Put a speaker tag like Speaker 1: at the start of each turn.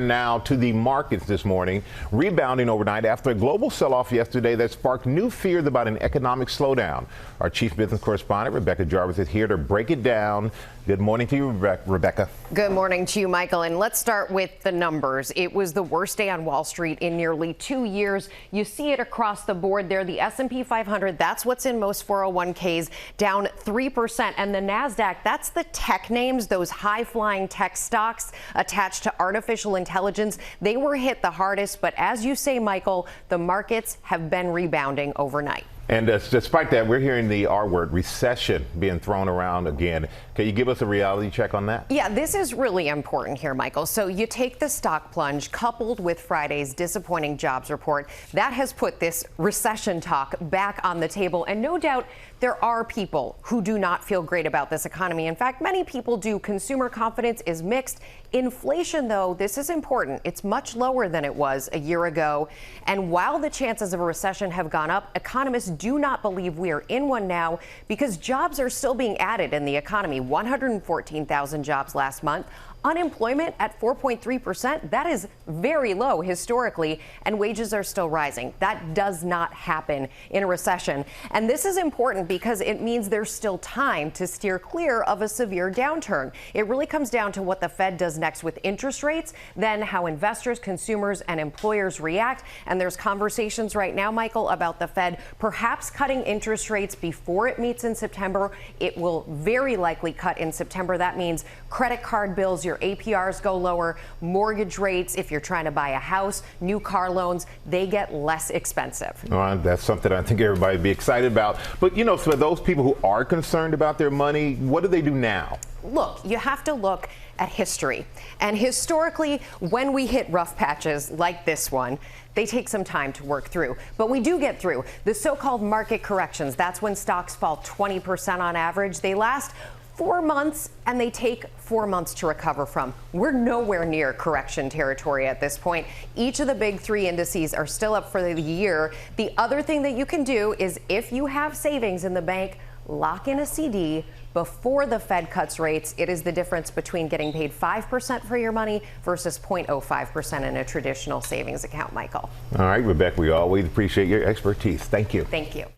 Speaker 1: Now to the markets this morning, rebounding overnight after a global sell-off yesterday that sparked new fears about an economic slowdown. Our chief business correspondent, Jarvis, is here to break it down. Good morning to you, Rebecca.
Speaker 2: Good morning to you, Michael. And let's start with the numbers. It was the worst day on Wall Street in nearly 2 years. You see it across the board there. The S&P 500, that's what's in most 401ks, down 3%. And the NASDAQ, that's the tech names, those high-flying tech stocks attached to artificial intelligence. They were hit the hardest. But as you say, Michael, the markets have been rebounding overnight.
Speaker 1: And despite that, we're hearing the R word, recession, being thrown around again. Can you give us a reality check on that?
Speaker 2: Yeah, this is really important here, Michael. So you take the stock plunge coupled with Friday's disappointing jobs report. That has put this recession talk back on the table. And no doubt there are people who do not feel great about this economy. In fact, many people do. Consumer confidence is mixed. Inflation, though, this is important. It's much lower than it was a year ago. And while the chances of a recession have gone up, economists do not believe we are in one now because jobs are still being added in the economy. 114,000 jobs last month. Unemployment at 4.3%. That is very low historically, and wages are still rising. That does not happen in a recession. And this is important because it means there's still time to steer clear of a severe downturn. It really comes down to what the Fed does next with interest rates, then how investors, consumers, and employers react. And there's conversations right now, Michael, about the Fed perhaps cutting interest rates before it meets in September. It will very likely cut in September. That means credit card bills, your APRs go lower, mortgage rates, if you're trying to buy a house, new car loans, they get less expensive.
Speaker 1: That's something I think everybody would be excited about. But, you know, for those people who are concerned about their money, what do they do now?
Speaker 2: Look, you have to look at history. And historically, when we hit rough patches like this one, they take some time to work through. But we do get through. The so-called market corrections, that's when stocks fall 20% on average. They last 4 months, and they take 4 months to recover from. We're nowhere near correction territory at this point. Each of the big three indices are still up for the year. The other thing that you can do is if you have savings in the bank, lock in a CD before the Fed cuts rates. It is the difference between getting paid 5% for your money versus 0.05% in a traditional savings account, Michael.
Speaker 1: All right, Rebecca, we always appreciate your expertise. Thank you.
Speaker 2: Thank you.